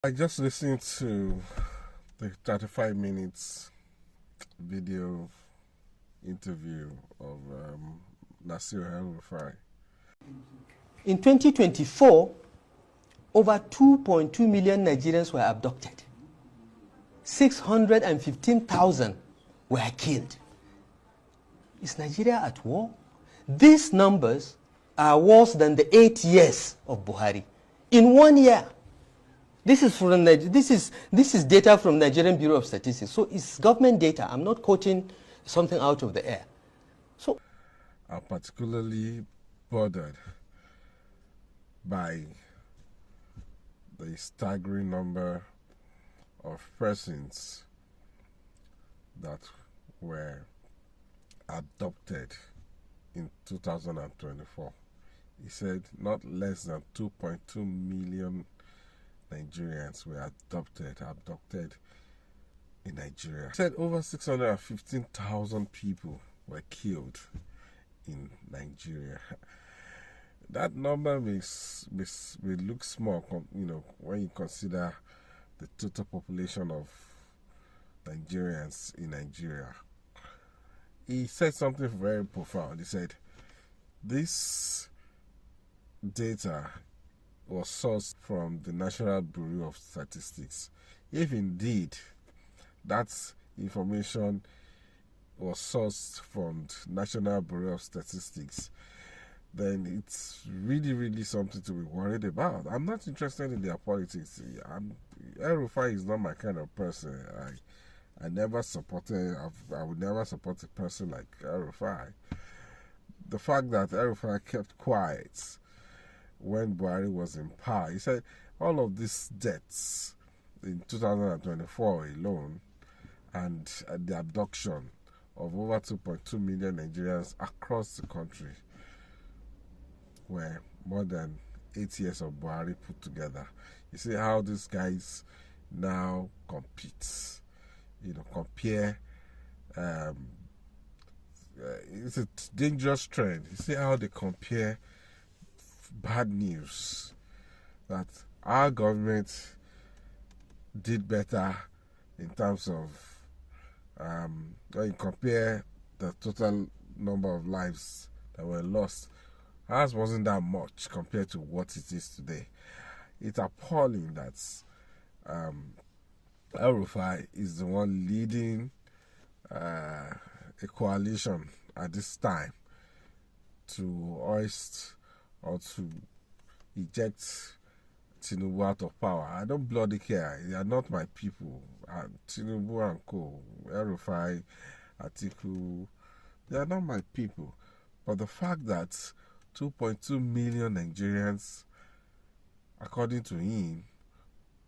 I just listened to the 35 minutes video interview of Nasir Elrufai. In 2024, over 2.2 million Nigerians were abducted. 615,000 were killed. Is Nigeria at war? These numbers are worse than the 8 years of Buhari. In 1 year. This is data from Nigerian Bureau of Statistics. So it's government data. I'm not quoting something out of the air. So I'm particularly bothered by the staggering number of persons that were abducted in 2024. He said not less than 2.2 million Nigerians were abducted in Nigeria. He said over 615,000 people were killed in Nigeria. That number may look small, when you consider the total population of Nigerians in Nigeria. He said something very profound. He said, this data was sourced from the National Bureau of Statistics. If indeed that information was sourced from the National Bureau of Statistics, then it's really, really something to be worried about. I'm not interested in their politics. Elrufai is not my kind of person. I never supported, I would never support a person like Elrufai. The fact that Elrufai kept quiet when Buhari was in power, he said all of these deaths in 2024 alone and the abduction of over 2.2 million Nigerians across the country were more than 8 years of Buhari put together. You see how these guys now compete. Compare. It's a dangerous trend. You see how they compare bad news, that our government did better in terms of when you compare the total number of lives that were lost. Ours wasn't that much compared to what it is today. It's appalling that Elrufai is the one leading a coalition at this time to hoist or to eject Tinubu out of power. I don't bloody care. They are not my people. Tinubu and co, Elrufai, Atiku, they are not my people. But the fact that 2.2 million Nigerians, according to him,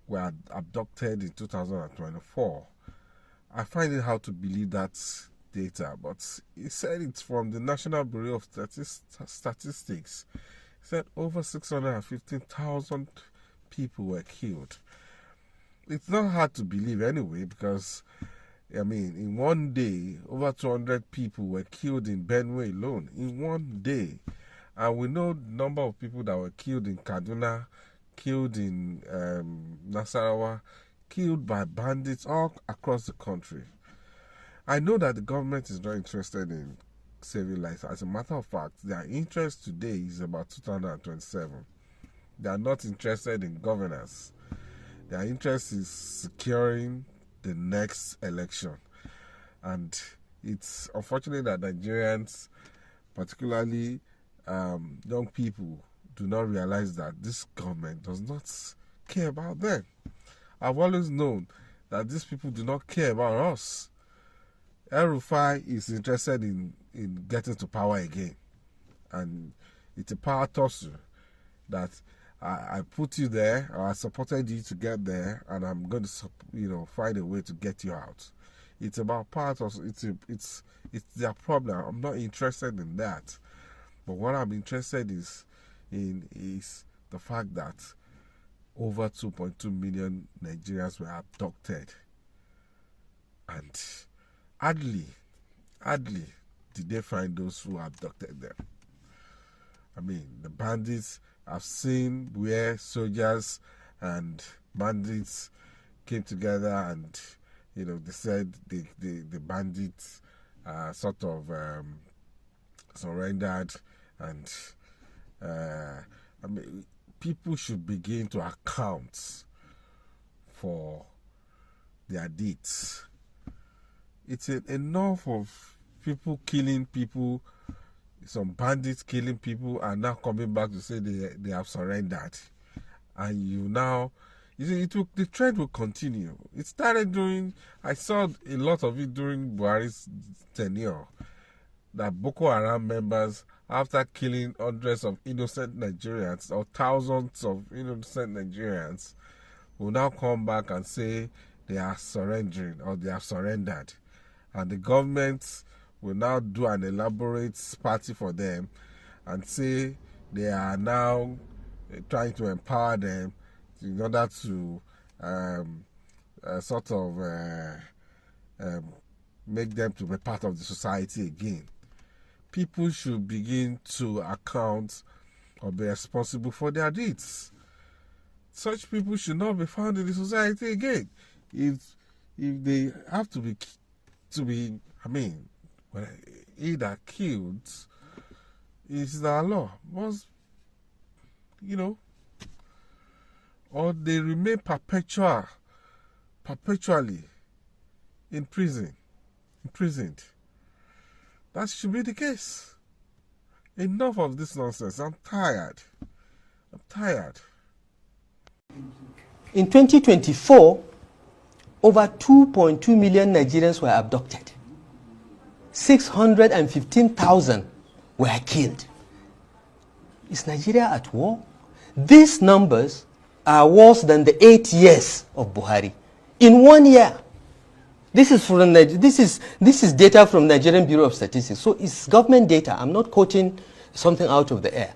were abducted in 2024, I find it hard to believe that data. But he said it's from the National Bureau of Statistics. He said over 615,000 people were killed. It's not hard to believe anyway, because in 1 day, over 200 people were killed in Benue alone. In 1 day. And we know the number of people that were killed in Kaduna, killed in Nasarawa, killed by bandits all across the country. I know that the government is not interested in saving lives. As a matter of fact, their interest today is about 2027. They are not interested in governance. Their interest is securing the next election. And it's unfortunate that Nigerians, particularly young people, do not realize that this government does not care about them. I've always known that these people do not care about us. Elrufai is interested in getting to power again. And it's a power tussle that I put you there, or I supported you to get there, and I'm going to find a way to get you out. It's about power tussle. It's their problem. I'm not interested in that. But what I'm interested in is the fact that over 2.2 million Nigerians were abducted. And hardly did they find those who abducted them. The bandits, I've seen where soldiers and bandits came together and, they said the bandits sort of surrendered, and I mean, people should begin to account for their deeds. It's enough of people killing people, some bandits killing people, and now coming back to say they have surrendered. And the trend will continue. It started I saw a lot of it during Buhari's tenure, that Boko Haram members, after killing hundreds of innocent Nigerians or thousands of innocent Nigerians, will now come back and say they are surrendering or they have surrendered. And the government will now do an elaborate party for them and say they are now trying to empower them in order to make them to be part of the society again. People should begin to account or be responsible for their deeds. Such people should not be found in the society again. If they have to be either killed, is our law. Or they remain perpetually imprisoned. That should be the case. Enough of this nonsense. I'm tired. In 2024, over 2.2 million Nigerians were abducted. 615,000 were killed. Is Nigeria at war? These numbers are worse than the 8 years of Buhari. In 1 year. This is data from Nigerian Bureau of Statistics. So it's government data. I'm not quoting something out of the air.